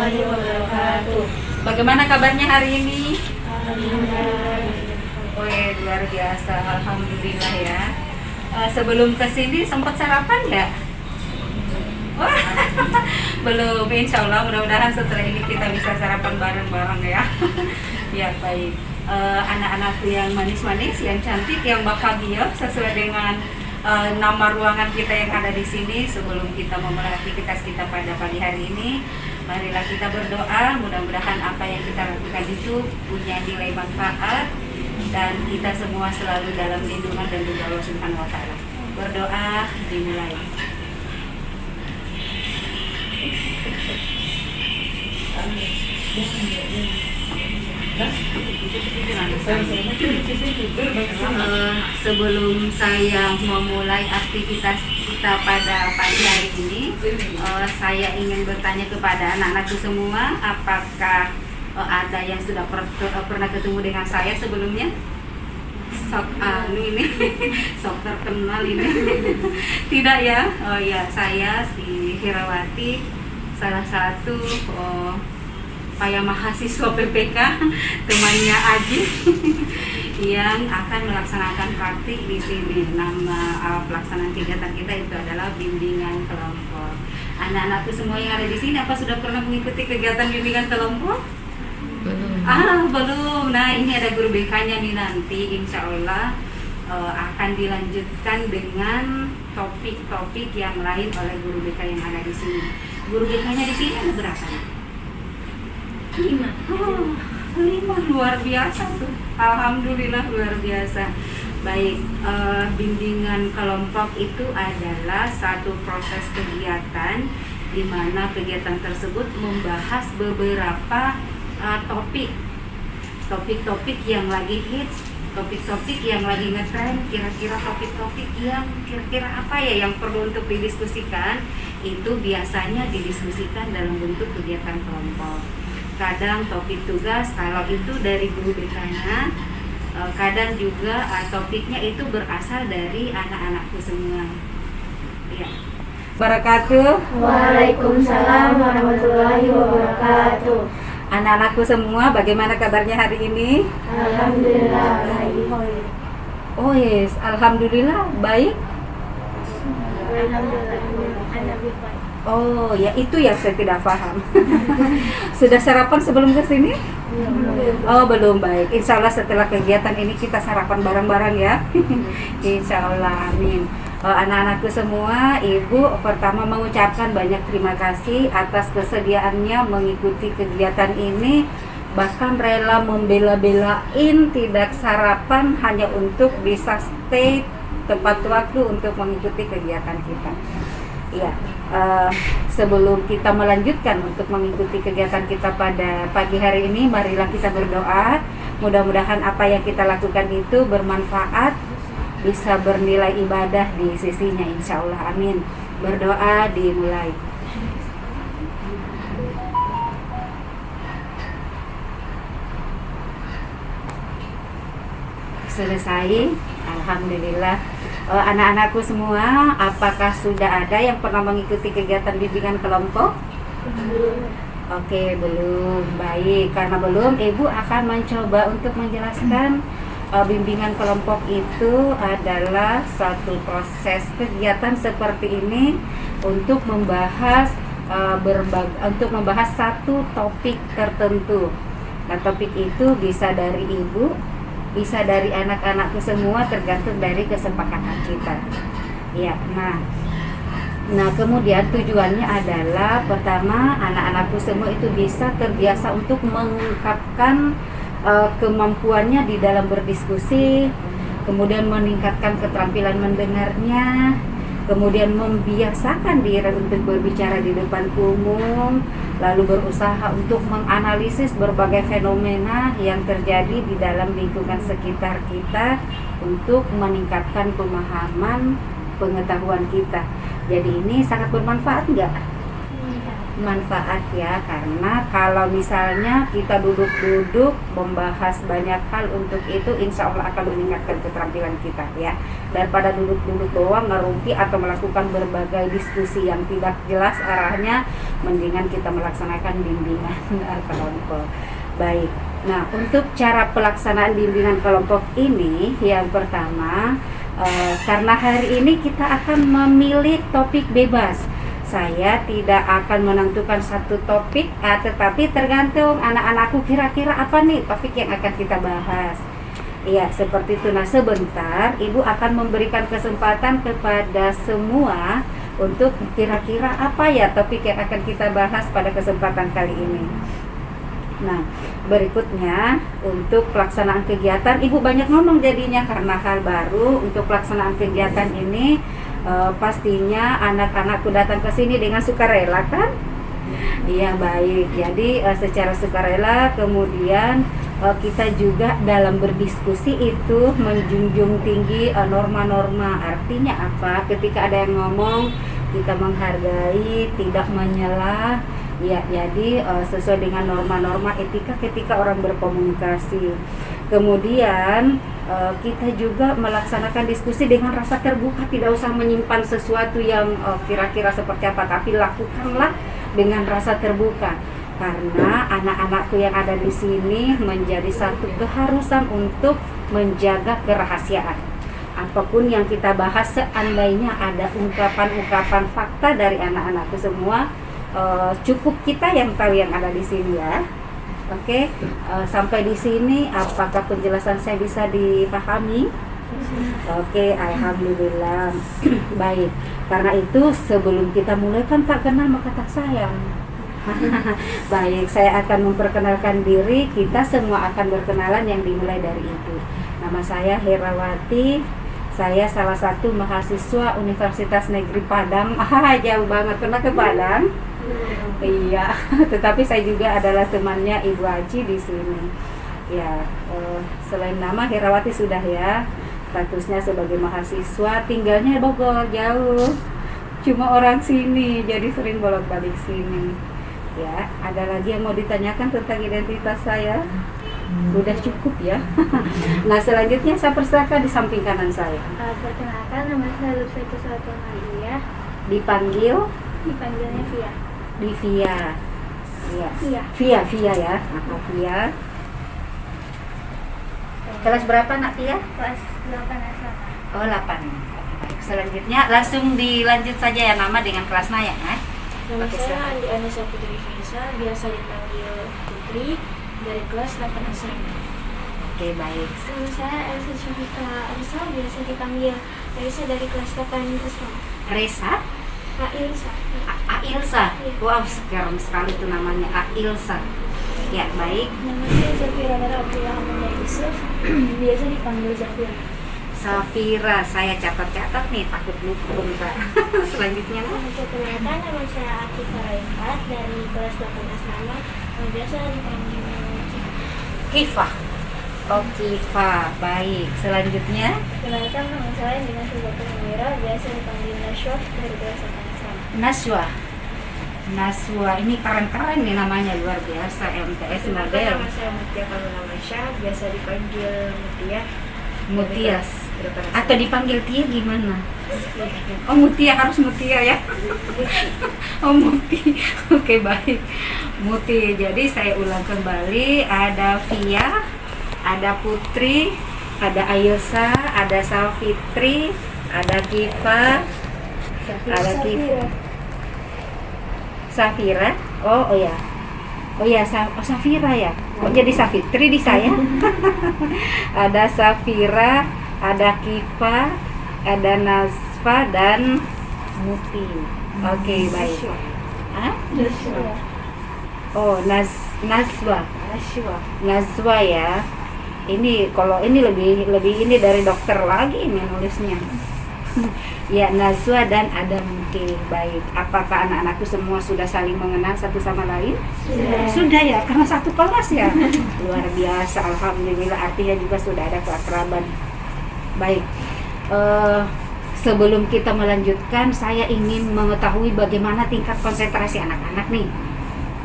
warahmatullahi wabarakatuh. Bagaimana kabarnya hari ini? Alhamdulillah. Oh luar biasa, alhamdulillah ya. Sebelum kesini sempat sarapan ya? Wah, belum. Insya Allah mudah-mudahan setelah ini kita bisa sarapan bareng-bareng ya. Ya baik. Anak-anakku yang manis-manis, yang cantik, yang bahagia sesuai dengan nama ruangan kita yang ada di sini. Sebelum kita memulai aktivitas kita pada pagi hari ini, marilah kita berdoa. Mudah-mudahan apa yang kita lakukan itu punya nilai manfaat dan kita semua selalu dalam lindungan dan doa Allah Subhanahu wa taala. Berdoa dimulai. Sebelum saya memulai aktivitas kita pada pagi hari ini, saya ingin bertanya kepada anak-anakku semua, apakah ada yang sudah pernah ketemu dengan saya sebelumnya? Sok ini sok terkenal ini. Tidak ya? Oh ya, saya si Hirawati, salah satu mahasiswa PPK, temannya Aji yang akan melaksanakan praktik di sini. Nama pelaksanaan kegiatan kita itu adalah bimbingan kelompok. Anak-anakku semua yang ada di sini, apa sudah pernah mengikuti kegiatan bimbingan kelompok? Belum. Belum. Nah, ini ada guru BK-nya nih nanti, insya Allah akan dilanjutkan dengan topik-topik yang lain oleh guru BK yang ada di sini. Guru BK-nya di sini ada berapa? 5. Luar biasa tuh. Alhamdulillah luar biasa. Baik, bimbingan kelompok itu adalah satu proses kegiatan di mana kegiatan tersebut membahas beberapa topik-topik yang lagi hits, topik-topik yang lagi ngetrend, kira-kira topik-topik yang kira-kira apa ya yang perlu untuk didiskusikan, itu biasanya didiskusikan dalam bentuk kegiatan kelompok. Kadang topik tugas, kalau itu dari guru BK-nya, kadang juga topiknya itu berasal dari anak-anakku semua. Ya. Barakatuh. Waalaikumsalam warahmatullahi wabarakatuh. Anak-anakku semua, bagaimana kabarnya hari ini? Alhamdulillah baik. Oh yes, alhamdulillah baik. Oh ya, itu yang saya tidak paham. Sudah sarapan sebelum ke sini? Oh belum. Baik, insya Allah setelah kegiatan ini kita sarapan bareng-bareng ya. Insya Allah, amin. Anak-anakku semua, Ibu pertama mengucapkan banyak terima kasih atas kesediaannya mengikuti kegiatan ini. Bahkan rela membela-belain tidak sarapan hanya untuk bisa stay tepat waktu untuk mengikuti kegiatan kita. Ya, sebelum kita melanjutkan untuk mengikuti kegiatan kita pada pagi hari ini, marilah kita berdoa. Mudah-mudahan apa yang kita lakukan itu bermanfaat, bisa bernilai ibadah di sisinya, insya Allah, amin. Berdoa dimulai. Selesai, alhamdulillah. Anak-anakku semua, apakah sudah ada yang pernah mengikuti kegiatan bimbingan kelompok? Oke, belum. Baik, karena belum, Ibu akan mencoba untuk menjelaskan. Bimbingan kelompok itu adalah satu proses kegiatan seperti ini untuk membahas satu topik tertentu. Nah, topik itu bisa dari Ibu, bisa dari anak-anakku semua, tergantung dari kesepakatan kita. Ya, nah kemudian tujuannya adalah pertama, anak-anakku semua itu bisa terbiasa untuk mengungkapkan kemampuannya di dalam berdiskusi, kemudian meningkatkan keterampilan mendengarnya, kemudian membiasakan diri untuk berbicara di depan umum, lalu berusaha untuk menganalisis berbagai fenomena yang terjadi di dalam lingkungan sekitar kita untuk meningkatkan pemahaman pengetahuan kita. Jadi ini sangat bermanfaat enggak? manfaat ya, karena kalau misalnya kita duduk-duduk membahas banyak hal untuk itu, insya Allah akan meningkatkan keterampilan kita ya, daripada duduk-duduk doang ngerumpi atau melakukan berbagai diskusi yang tidak jelas arahnya, mendingan kita melaksanakan bimbingan kelompok. Baik, nah untuk cara pelaksanaan bimbingan kelompok ini, yang pertama karena hari ini kita akan memilih topik bebas. Saya tidak akan menentukan satu topik, tetapi tergantung anak-anakku kira-kira apa nih topik yang akan kita bahas. Ya, seperti itu. Nah, sebentar Ibu akan memberikan kesempatan kepada semua untuk kira-kira apa ya topik yang akan kita bahas pada kesempatan kali ini. Nah, berikutnya untuk pelaksanaan kegiatan, Ibu banyak ngomong jadinya karena hal baru. Untuk pelaksanaan kegiatan ini pastinya anak-anakku datang ke sini dengan sukarela kan? Iya, baik. Jadi secara sukarela, kemudian kita juga dalam berdiskusi itu menjunjung tinggi norma-norma. Artinya apa? Ketika ada yang ngomong, kita menghargai, tidak menyela. Ya, jadi sesuai dengan norma-norma etika ketika orang berkomunikasi. Kemudian kita juga melaksanakan diskusi dengan rasa terbuka, tidak usah menyimpan sesuatu yang kira-kira seperti apa, tapi lakukanlah dengan rasa terbuka. Karena anak-anakku yang ada di sini menjadi satu keharusan untuk menjaga kerahasiaan. Apapun yang kita bahas, seandainya ada ungkapan-ungkapan fakta dari anak-anakku semua, cukup kita yang tahu yang ada di sini ya. Oke, sampai di sini apakah penjelasan saya bisa dipahami? Oke, alhamdulillah. Baik, karena itu sebelum kita mulai kan tak kenal maka tak sayang. Baik, saya akan memperkenalkan diri. Kita semua akan berkenalan yang dimulai dari Ibu. Nama saya Herawati. Saya salah satu mahasiswa Universitas Negeri Padang. Jauh banget, pernah ke Padang? Iya, tetapi saya juga adalah temannya Ibu Aji di sini. Ya, selain nama Herawati sudah ya, statusnya sebagai mahasiswa, tinggalnya Bogor, jauh. Cuma orang sini, jadi sering bolak-balik sini. Ya, ada lagi yang mau ditanyakan tentang identitas saya? Udah cukup ya. Nah, selanjutnya saya persilakan di samping kanan saya. Perkenalkan, nama saya Lutfi Nadia. Dipanggilnya Via. Via. Iya. Via ya. Via. Kelas berapa nak Via? Kelas 8 SMA. Oh, 8. Selanjutnya langsung dilanjut saja ya nama dengan kelasnya ya. Nama saya Andi Anissa Putri Faisa, biasa dipanggil Putri, dari kelas 8 SMA. Oke, baik. Nama saya Elsa Syafika Arisa, biasa dipanggil Elsa, dari kelas 8 SMA. Resa? Ailsa. Ailsa. Wow, sekarang sekali itu namanya Ailsa. Ya, baik. Nama saya Zafira Abdullah Hamada Yusuf, biasa dipanggil Zafira. Safira, saya catat-catat nih, takut lupa bentar. Selanjutnya Perkenalkan, nama saya Atifah Raifat, dari kelas 8 SMA, biasa dipanggil Kifah. Oh, Kifah, baik. Selanjutnya Kenalkan, nama saya dengan Sultan Mira, biasa dipanggil Nashwa, dari kelas 8 SMA. Naswa, ini keren-keren nih namanya, luar biasa. MTS model. Nama saya Mutia Kaluna Masya, biasa dipanggil Mutia. Mutias atau dipanggil Tia gimana? Oh, Mutia, harus Mutia ya. Oh, Muti. Oke, baik. Muti. Jadi saya ulang kembali, ada Via, ada Putri, ada Ailsa, ada Salfitri, ada Kifa, ada Safira. Oh ya. Oh ya, Safira ya. Oh, jadi Safitri di saya. Ada Safira, ada Kifa, ada Nasfa dan Muti. Oke, baik. Hah? Oh, Nazwa ya. Ini kalau ini lebih ini dari dokter lagi ini nulisnya. Ya, Nazwa dan ada Muti. Baik. Apakah anak-anakku semua sudah saling mengenal satu sama lain? Sudah ya, karena satu kelas ya. Luar biasa, alhamdulillah. Artinya juga sudah ada keakraban. Baik. sebelum kita melanjutkan, saya ingin mengetahui bagaimana tingkat konsentrasi anak-anak nih.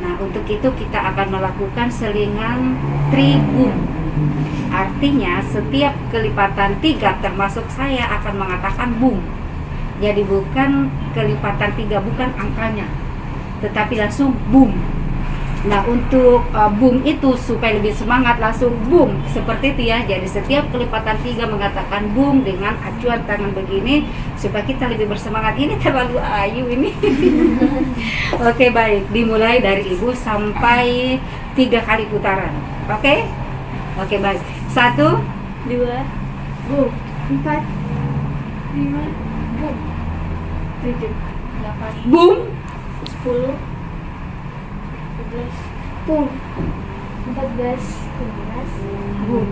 Nah, untuk itu kita akan melakukan selingan 3 boom. Artinya setiap kelipatan 3 termasuk saya akan mengatakan boom. Jadi bukan kelipatan 3, bukan angkanya, tetapi langsung boom. Nah, untuk boom itu supaya lebih semangat, langsung boom seperti itu ya. Jadi setiap kelipatan 3 mengatakan boom dengan acuan tangan begini supaya kita lebih bersemangat. Ini terlalu ayu ini. Oke, baik, dimulai dari ibu sampai 3 kali putaran. Oke, oke, baik. 1, 2, boom. 4, 5, boom. 7, 8, boom, 10, 11, boom. 14, 15, boom.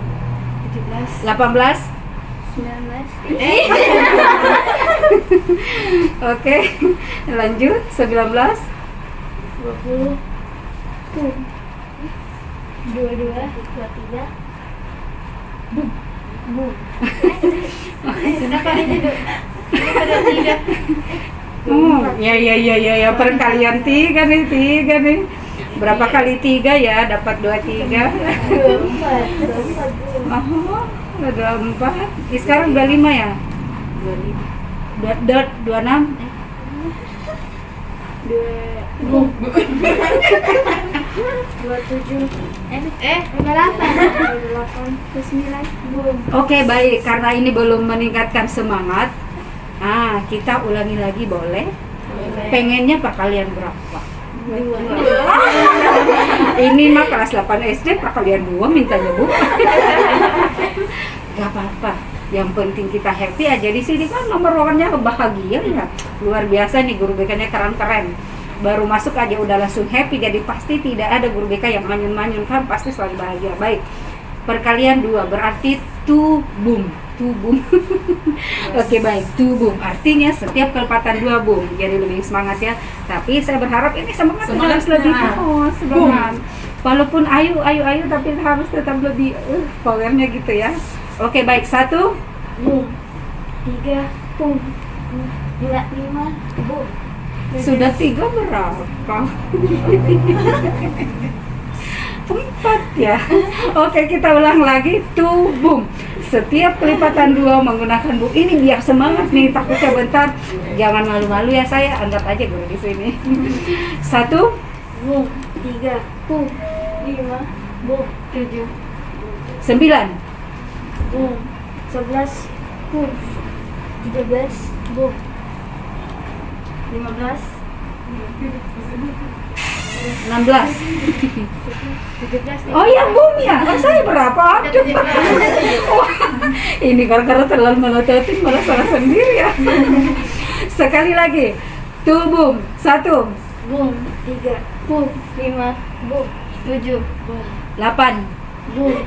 17, 18. 19, Oke, lanjut. 19, 20, boom. 22, 23, boom. Boom. Kenapa ini duduk? Ada 3. Ya, perkalian 3 nih. Berapa kali 3 ya? Dapat 23. 24, Oh, udah 4. Sekarang udah 5 ya? 26. boom. 27, 28, 29, boom. Oke, baik. Karena ini belum meningkatkan semangat, kita ulangi lagi boleh? Pengennya perkalian berapa? 2. Ini mah kelas 8 SD perkalian 2 mintanya Bu. Gak apa-apa. Yang penting kita happy aja di sini kan nomor one-nya bahagia ya. Luar biasa nih, guru BK-nya keren-keren. Baru masuk aja udah langsung happy, jadi pasti tidak ada guru BK yang manyun-manyun, kan pasti selalu bahagia. Baik. Perkalian 2 berarti 2 boom. 2 boom. Oke, baik, 2 boom. Artinya setiap kelipatan 2 boom. Jadi lebih semangat ya. Tapi saya berharap ini semangat harus lebih semangat. Walaupun ayu tapi harus tetap lebih powernya gitu ya. Oke, baik. 1, Boom. 3, boom. 2, 5, boom. sudah 3 berapa? 4 ya. Oke, kita ulang lagi. 2 boom. Setiap kelipatan 2 menggunakan boom. Ini biar semangat nih, takutnya bentar. Jangan malu-malu ya, saya anggap aja guru di sini. 1, Boom. 3, boom. 5, boom. 7, 9, boom. 11, boom. 13, boom. 15, 16. 17, Oh ya, boom ya. Oh, saya berapa? Aduh. Wah, ini gara-gara terlalu melototin malah salah sendiri ya. Sekali lagi. 2 boom. 1, boom. 3, boom. 5, boom. 7, boom. 8. Boom.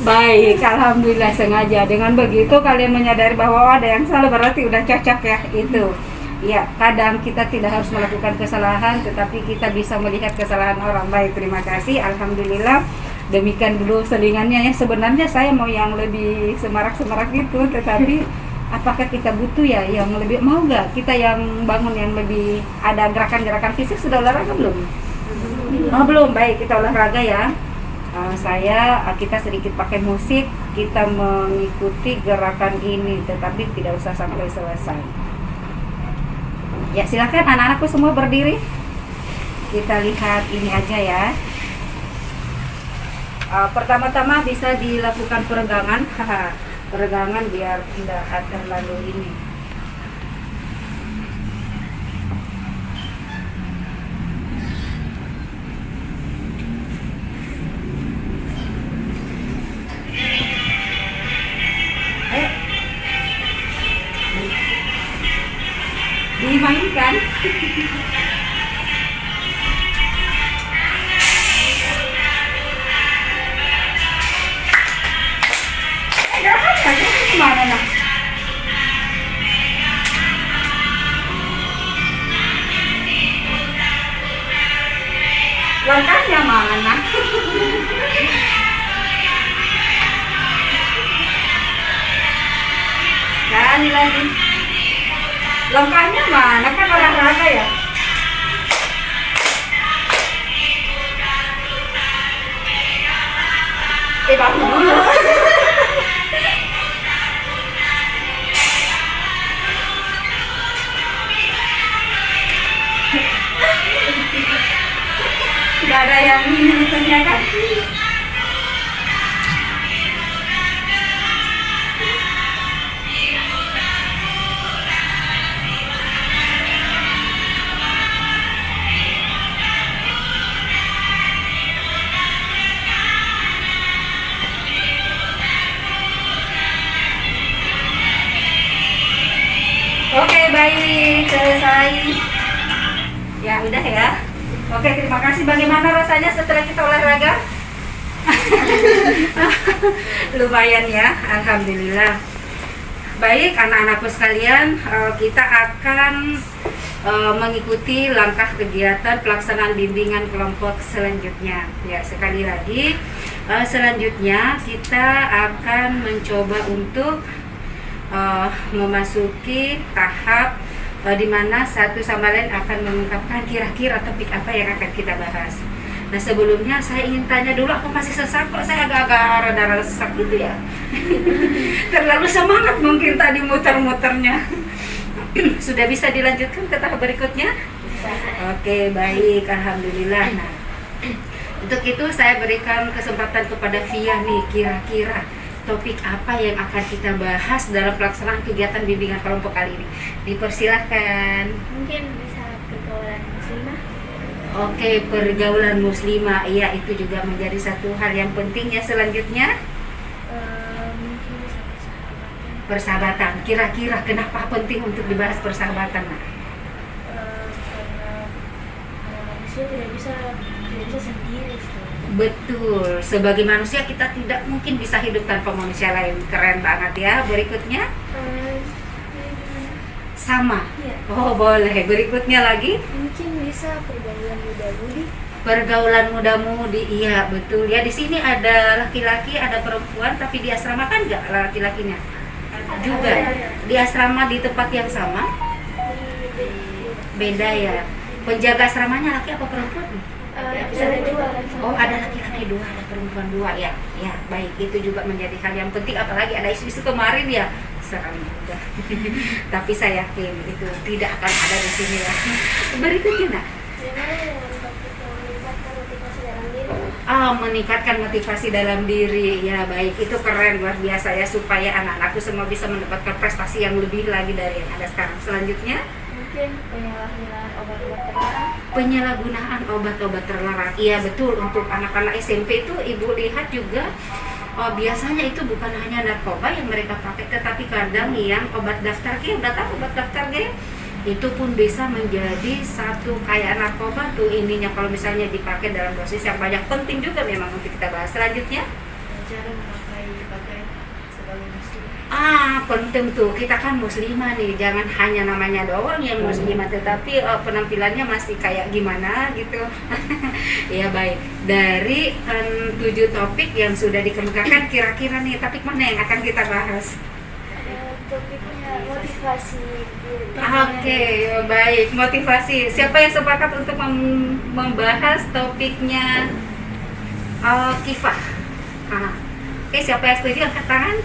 Baik, alhamdulillah sengaja. Dengan begitu kalian menyadari bahwa ada yang salah, berarti udah cocok ya itu. Ya, kadang kita tidak harus melakukan kesalahan, tetapi kita bisa melihat kesalahan orang. Baik, terima kasih. Alhamdulillah. Demikian dulu selingannya ya. Sebenarnya saya mau yang lebih semarak-semarak gitu, tetapi apakah kita butuh ya yang lebih, mau nggak kita yang bangun yang lebih ada gerakan-gerakan fisik? Sudah olahraga belum? Oh, belum. Baik, kita olahraga ya. Kita sedikit pakai musik, kita mengikuti gerakan ini, tetapi tidak usah sampai selesai. Ya, silakan anak-anakku semua berdiri. Kita lihat ini aja ya. Pertama-tama bisa dilakukan peregangan. Peregangan biar tidak terlalu ini. Dimainkan. Gerakannya kemana nak? Langkahnya mana? Sekali lagi. Langkahnya mana kan olahraga ya? Bangun dulu. Gak ada yang ini ternyata. Oke, baik, selesai. Ya, udah ya. Oke, terima kasih. Bagaimana rasanya setelah kita olahraga? Lumayan ya, alhamdulillah. Baik, anak-anakku sekalian, kita akan mengikuti langkah kegiatan pelaksanaan bimbingan kelompok selanjutnya. Ya, sekali lagi, selanjutnya kita akan mencoba untuk memasuki tahap di mana satu sama lain akan mengungkapkan kira-kira topik apa yang akan kita bahas. Nah, sebelumnya saya ingin tanya dulu, aku masih sesak kok, saya agak-agak rada sesak gitu ya. Terlalu semangat mungkin tadi muter-muternya. Sudah bisa dilanjutkan ke tahap berikutnya? Oke, baik, alhamdulillah. Nah, untuk itu saya berikan kesempatan kepada Via nih, kira-kira topik apa yang akan kita bahas dalam pelaksanaan kegiatan bimbingan kelompok kali ini. Dipersilahkan. Mungkin bisa pergaulan muslimah. Oke, pergaulan muslimah. Iya, itu juga menjadi satu hal yang penting ya. Selanjutnya Mungkin bisa persahabatan. persahabatan. Kira-kira kenapa penting untuk dibahas persahabatan? Nah, Karena manusia tidak bisa sendiri. betul, sebagai manusia kita tidak mungkin bisa hidup tanpa manusia lain. Keren banget ya. Berikutnya sama. Ya. Oh, boleh. Berikutnya lagi Mungkin bisa pergaulan muda-mudi. pergaulan muda-mudi. Iya, betul ya. Di sini ada laki-laki, ada perempuan, tapi di asrama kan enggak laki-lakinya juga. Di asrama di tempat yang sama beda ya. Penjaga asramanya laki apa perempuan? Ada dua. Oh, ada laki-laki dua, ada perempuan dua ya. Ya, baik, itu juga menjadi hal yang penting, apalagi ada isu-isu kemarin ya. Seram juga. Tapi saya yakin itu tidak akan ada di sini ya. Berikutnya, Nak. Meningkatkan motivasi dalam diri. Ya, baik, itu keren, luar biasa ya, supaya anak-anakku semua bisa mendapatkan prestasi yang lebih lagi dari yang ada sekarang. Selanjutnya, Mungkin penyalahgunaan obat-obat terlarang. penyalahgunaan obat-obat terlarang. Iya, betul, untuk anak-anak SMP itu ibu lihat juga biasanya itu bukan hanya narkoba yang mereka pakai, tetapi kadang yang obat daftar G, udah tahu obat daftar G? Itu pun bisa menjadi satu kayak narkoba tuh ininya kalau misalnya dipakai dalam dosis yang banyak. Penting juga memang untuk kita bahas. Selanjutnya, Cara memakai pakaian sebagai muslim. penting tuh, kita kan muslimah nih, jangan hanya namanya doang yang muslimah, tetapi penampilannya masih kayak gimana gitu. Ya, baik, dari 7 topik yang sudah dikemukakan, kira-kira nih topik mana yang akan kita bahas? Topiknya motivasi diri. Oke, baik, motivasi. Siapa yang sepakat untuk membahas topiknya Kifah? Oke, siapa yang setuju angkat tangan?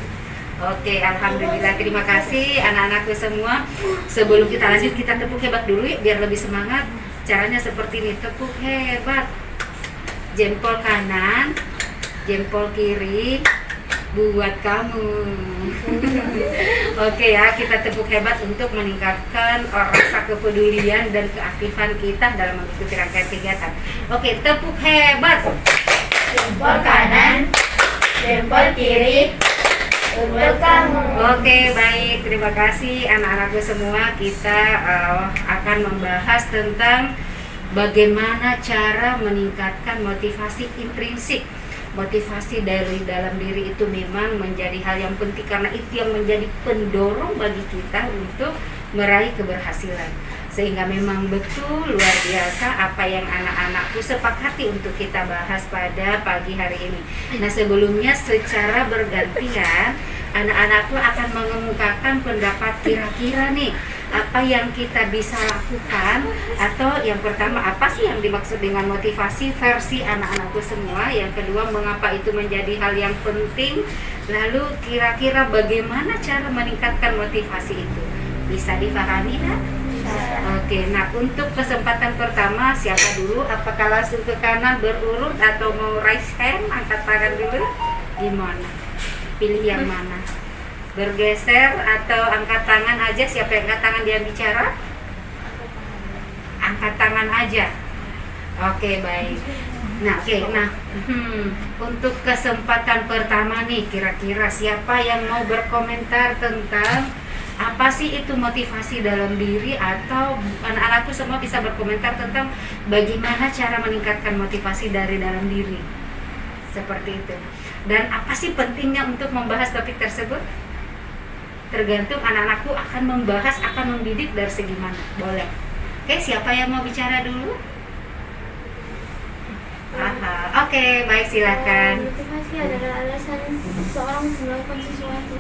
Oke, alhamdulillah, terima kasih anak-anakku semua. Sebelum kita lanjut, kita tepuk hebat dulu ya, biar lebih semangat. Caranya seperti ini, tepuk hebat. Jempol kanan, jempol kiri, buat kamu. Oke ya, kita tepuk hebat untuk meningkatkan rasa kepedulian dan keaktifan kita dalam mengikuti rangkaian kegiatan. Oke, tepuk hebat. Jempol kanan, jempol kiri, jempol kamu. Oke, baik, terima kasih anak-anakku semua. Kita akan membahas tentang bagaimana cara meningkatkan motivasi intrinsik. Motivasi dari dalam diri itu memang menjadi hal yang penting, karena itu yang menjadi pendorong bagi kita untuk meraih keberhasilan. sehingga memang betul luar biasa apa yang anak-anakku sepakati untuk kita bahas pada pagi hari ini. Nah, sebelumnya secara bergantian anak-anakku akan mengemukakan pendapat kira-kira nih apa yang kita bisa lakukan, atau yang pertama apa sih yang dimaksud dengan motivasi versi anak-anakku semua, yang kedua mengapa itu menjadi hal yang penting, lalu kira-kira bagaimana cara meningkatkan motivasi itu. Bisa dipahami kan? Oke, nah untuk kesempatan pertama siapa dulu? Apakah langsung ke kanan berurut atau mau raise hand, angkat tangan dulu? Gimana? Pilih yang mana? Bergeser atau angkat tangan aja? Siapa yang angkat tangan dia bicara? Angkat tangan aja. Oke, baik. Nah, untuk kesempatan pertama nih, kira-kira siapa yang mau berkomentar tentang apa sih itu motivasi dalam diri, atau anak-anakku semua bisa berkomentar tentang bagaimana cara meningkatkan motivasi dari dalam diri. Seperti itu. Dan apa sih pentingnya untuk membahas topik tersebut? Tergantung anak-anakku akan membahas, akan mendidik dari segi mana. Boleh. Oke, siapa yang mau bicara dulu? Oke, baik, silakan. Motivasi adalah alasan seseorang untuk melakukan sesuatu.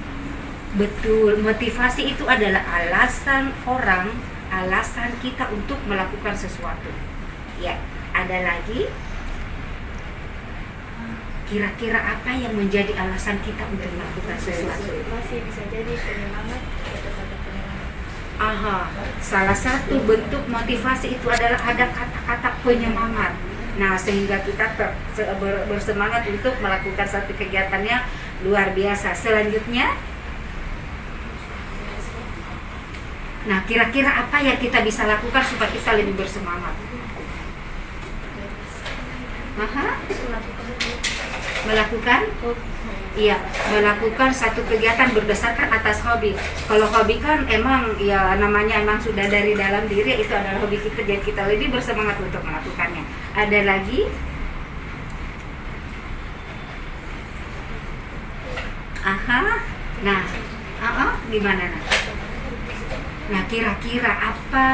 Betul, motivasi itu adalah alasan orang, alasan kita untuk melakukan sesuatu. Ya, ada lagi? Kira-kira apa yang menjadi alasan kita untuk melakukan sesuatu? Motivasi bisa jadi penyemangat atau kata penyemangat. Salah satu bentuk motivasi itu adalah ada kata-kata penyemangat. Nah, sehingga kita bersemangat untuk melakukan satu kegiatannya luar biasa. Selanjutnya, nah kira-kira apa yang kita bisa lakukan supaya kita lebih bersemangat? Melakukan? Iya, melakukan satu kegiatan berdasarkan atas hobi. Kalau hobi kan emang ya namanya emang sudah dari dalam diri, itu adalah hobi kita, jadi kita lebih bersemangat untuk melakukannya. Ada lagi? Gimana? Nah, kira-kira apa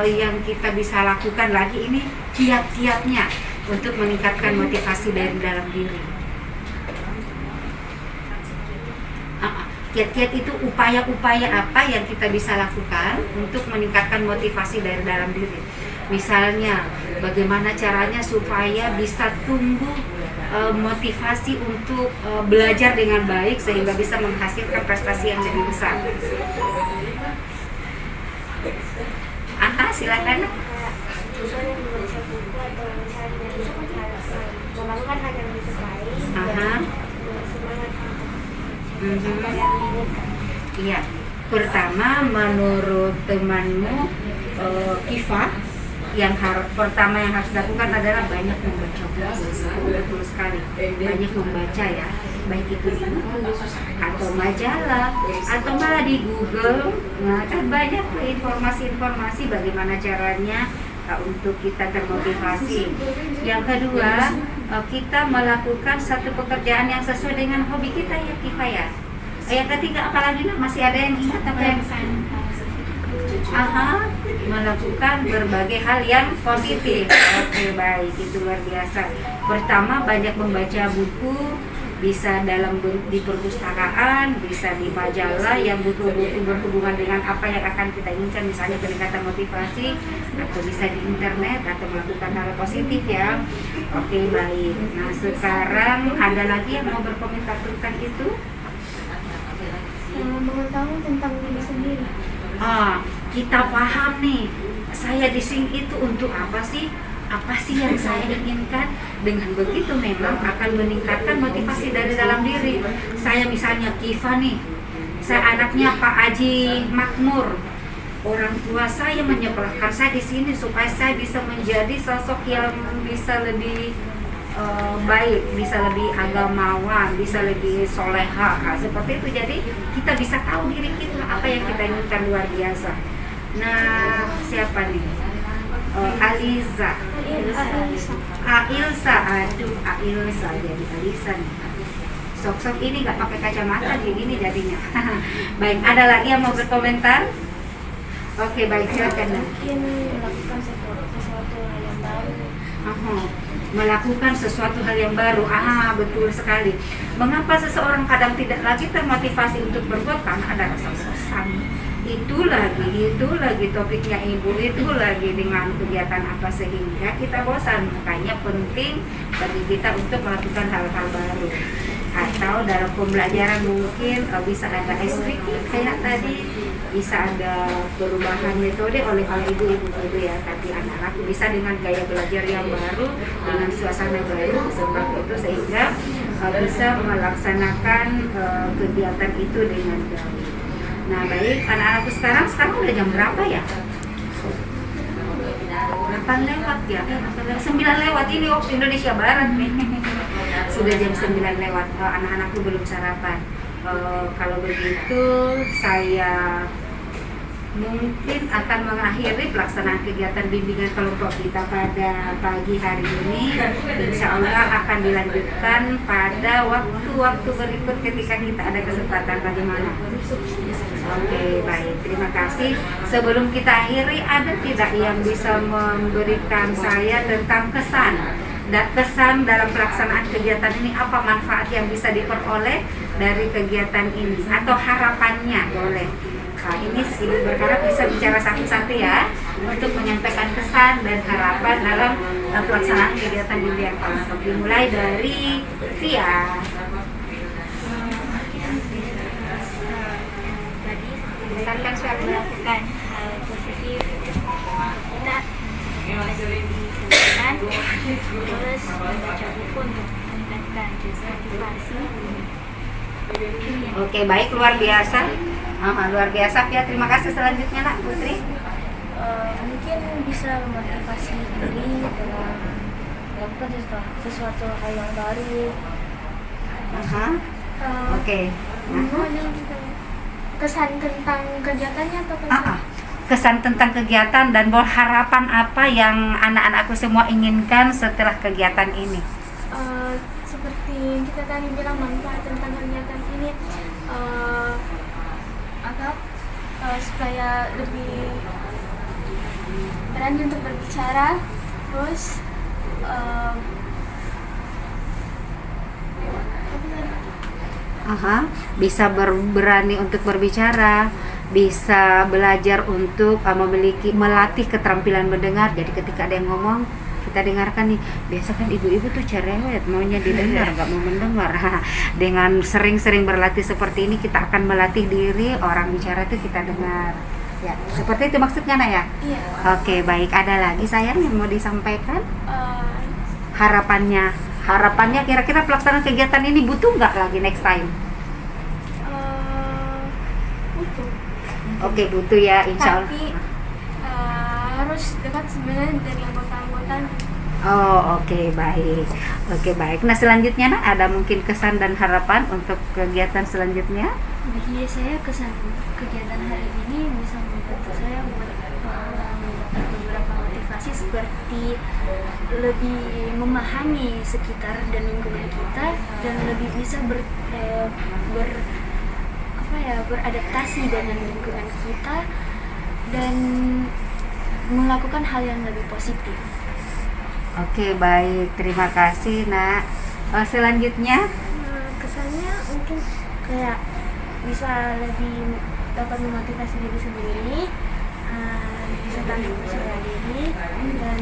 yang kita bisa lakukan lagi ini kiat-kiatnya untuk meningkatkan motivasi dari dalam diri? Kiat-kiat itu upaya-upaya apa yang kita bisa lakukan untuk meningkatkan motivasi dari dalam diri. Misalnya, bagaimana caranya supaya bisa tumbuh motivasi untuk belajar dengan baik sehingga bisa menghasilkan prestasi yang lebih besar. Silakan. Misalnya membaca buku atau misalnya melakukan hal yang disukai, semangat. Iya. Pertama, menurut temanmu Kifah, pertama yang harus dilakukan adalah banyak membaca buku. Betul sekali, banyak membaca ya, baik itu di buku atau majalah atau malah di Google. Nah, kan banyak informasi-informasi bagaimana caranya untuk kita termotivasi. Yang kedua, kita melakukan satu pekerjaan yang sesuai dengan hobi kita ya, Kifah ya. Yang ketiga apalagi masih ada yang ingat apa yang melakukan berbagai hal yang positif. Oke, baik, itu luar biasa. Pertama, banyak membaca buku, bisa di perpustakaan, bisa di majalah yang buku-buku berhubungan dengan apa yang akan kita inginkan, misalnya peningkatan motivasi, atau bisa di internet, atau melakukan hal positif ya. Oke, baik. Nah, sekarang ada lagi yang mau berkomentar tentang itu? Mengetahui tentang diri sendiri. Kita paham nih, saya di sini itu untuk apa sih? Apa sih yang saya inginkan? Dengan begitu memang akan meningkatkan motivasi dari dalam diri. Saya misalnya Kifah nih, saya anaknya Pak Haji Makmur. Orang tua saya menyekolahkan saya di sini supaya saya bisa menjadi sosok yang bisa lebih baik, bisa lebih agamawan, bisa lebih soleha, seperti itu. Jadi kita bisa tahu diri kita apa yang kita inginkan luar biasa. Nah, siapa nih? Aliza. Ailsa, Ailsa jadi Alisa nih. Sok-sok ini nggak pakai kacamata gini nih jadinya. Baik, ada lagi yang mau berkomentar? Oke, baik, silakan. Mungkin melakukan sesuatu hal yang baru. Melakukan sesuatu hal yang baru. Betul sekali. Mengapa seseorang kadang tidak lagi termotivasi untuk berbuat? Karena ada rasa bosan. Itu lagi topiknya ibu, itu lagi dengan kegiatan apa sehingga kita bosan. Makanya penting bagi kita untuk melakukan hal-hal baru. Atau dalam pembelajaran mungkin bisa ada ice breaking kayak tadi, bisa ada perubahan metode oleh ibu-ibu ya, tapi anak-anak bisa dengan gaya belajar yang baru, dengan suasana baru seperti itu, sehingga bisa melaksanakan kegiatan itu dengan baik. Nah baik, anak-anakku sekarang udah jam berapa ya? 8 lewat ya? 9 lewat, ini waktu Indonesia Barat nih. Sudah jam 9 lewat, anak-anakku belum sarapan. Kalau begitu saya mungkin akan mengakhiri pelaksanaan kegiatan bimbingan kelompok kita pada pagi hari ini. Insya Allah akan dilanjutkan pada waktu-waktu berikut ketika kita ada kesempatan. Bagaimana? Oke, baik. Terima kasih. Sebelum kita akhiri, ada tidak yang bisa memberikan saya tentang kesan dalam pelaksanaan kegiatan ini? Apa manfaat yang bisa diperoleh dari kegiatan ini atau harapannya? Boleh. Nah, ini Ibu berharap bisa bicara satu-satu ya untuk menyampaikan kesan dan harapan dalam pelaksanaan kegiatan bimbingan kelompok. Dimulai dari Via. Misalkan suatu melakukan hal positif, kita menjalankan, terus membaca buku untuk meningkatkan motivasi. Oke, baik, luar biasa. Luar biasa ya, terima kasih. Selanjutnya Nak Putri. Mungkin bisa memotivasi diri dalam melakukan sesuatu hal yang baru. Oke. Kesan tentang kegiatannya atau kesan? Kesan tentang kegiatan dan harapan apa yang anak-anakku semua inginkan setelah kegiatan ini? Seperti kita tadi bilang, manfaat tentang kegiatan ini supaya lebih berani untuk berbicara, terus bisa berani untuk berbicara, bisa belajar untuk melatih keterampilan mendengar. Jadi ketika ada yang ngomong, kita dengarkan nih. Biasa kan ibu-ibu tuh cerewet, maunya didengar, nggak mau mendengar. Dengan sering-sering berlatih seperti ini, kita akan melatih diri orang bicara itu kita dengar. Ya, seperti itu maksudnya Nak ya? Iya. Oke, baik. Ada lagi sayang yang mau disampaikan? Harapannya kira-kira pelaksanaan kegiatan ini butuh nggak lagi next time? Butuh. Oke, butuh ya, insya Allah. Tapi harus dekat sebenarnya dari anggota-anggota. Oke, baik. Nah, selanjutnya Nak, ada mungkin kesan dan harapan untuk kegiatan selanjutnya? Bagi saya, kesan kegiatan hari ini bisa membantu saya mendapatkan beberapa motivasi, seperti lebih memahami sekitar dan lingkungan kita, dan lebih bisa beradaptasi dengan lingkungan kita dan melakukan hal yang lebih positif. Oke, baik. Terima kasih Nak. Selanjutnya? Kesannya mungkin kayak bisa lebih dapat memotivasi diri sendiri, bisa lebih percaya diri, dan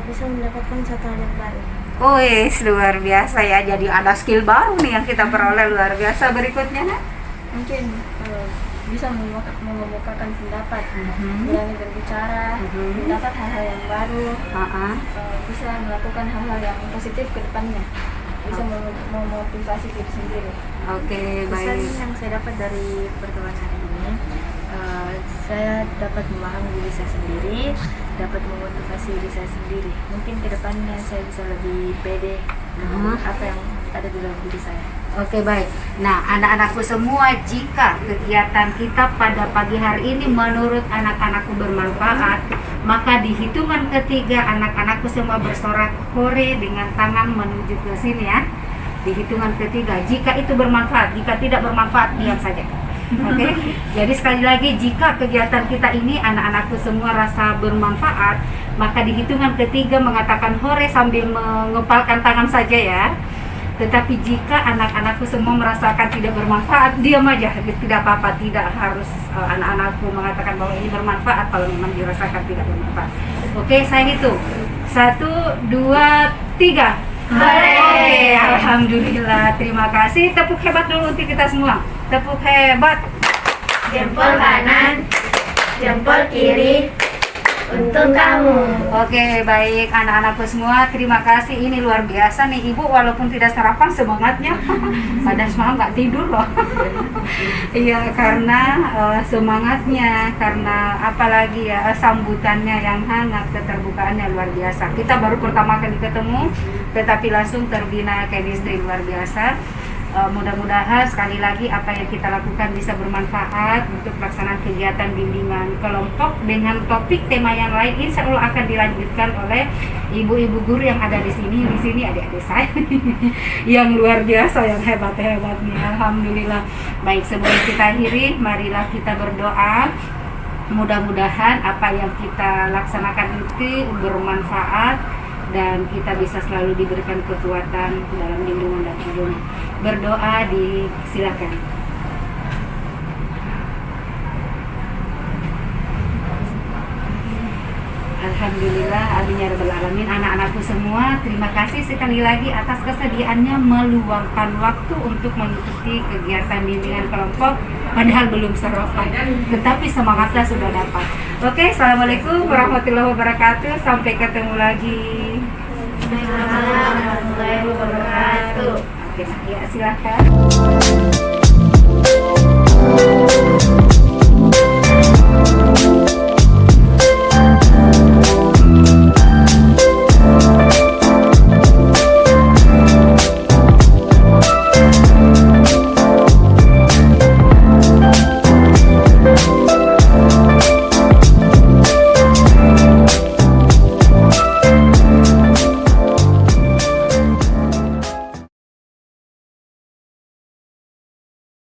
bisa mendapatkan satu hal yang baru. Luar biasa ya. Jadi ada skill baru nih yang kita peroleh, luar biasa. Berikutnya Nak? Mungkin bisa mengemukakan pendapat, berani berbicara, mendapat hal-hal yang baru, bisa melakukan hal-hal yang positif ke depannya, bisa memotivasi diri sendiri. Oke, Pesan baik. yang saya dapat dari pertemuan hari ini, saya dapat memahami diri saya sendiri, dapat memotivasi diri saya sendiri. Mungkin ke depannya saya bisa lebih pede dengan apa yang ada di dalam diri saya. Oke, baik. Nah, anak-anakku semua, jika kegiatan kita pada pagi hari ini menurut anak-anakku bermanfaat, maka di hitungan ketiga anak-anakku semua bersorak hore dengan tangan menuju ke sini ya. Di hitungan ketiga, jika itu bermanfaat, jika tidak bermanfaat, diam saja. Oke, jadi sekali lagi, jika kegiatan kita ini anak-anakku semua rasa bermanfaat, maka di hitungan ketiga mengatakan hore sambil mengepalkan tangan saja ya. Tetapi jika anak-anakku semua merasakan tidak bermanfaat, diam aja, tidak apa-apa, tidak harus anak-anakku mengatakan bahwa ini bermanfaat kalau memang dirasakan tidak bermanfaat. Oke, saya hitung 1, 2, 3. Oke, alhamdulillah, terima kasih. Tepuk hebat dulu untuk kita semua. Tepuk hebat. Jempol kanan, jempol kiri untuk kamu. Oke, baik anak-anakku semua, terima kasih. Ini luar biasa nih Ibu, walaupun tidak sarapan semangatnya. Padahal semalam nggak tidur loh. Iya, karena semangatnya, karena apalagi ya sambutannya yang hangat, keterbukaannya luar biasa. Kita baru pertama kali ketemu, tetapi langsung terbina chemistry luar biasa. Mudah-mudahan sekali lagi apa yang kita lakukan bisa bermanfaat untuk pelaksanaan kegiatan bimbingan kelompok dengan topik tema yang lain. Insya Allah akan dilanjutkan oleh ibu-ibu guru yang ada di sini. Di sini adik-adik saya yang luar biasa, yang hebat-hebat nih. Alhamdulillah. Baik, sebelum kita akhiri, marilah kita berdoa. Mudah-mudahan apa yang kita laksanakan itu bermanfaat dan kita bisa selalu diberikan kekuatan dalam lindungan dan hidupnya. Berdoa, disilakan. Alhamdulillah, amin ya rabbal alamin. Anak-anakku semua, terima kasih sekali lagi atas kesediaannya meluangkan waktu untuk mengikuti kegiatan bimbingan kelompok padahal belum sarapan, tetapi semangatnya sudah dapat. Oke, assalamualaikum warahmatullahi wabarakatuh. Sampai ketemu lagi. Warahmatullahi wabarakatuh. Oke, ya silakan.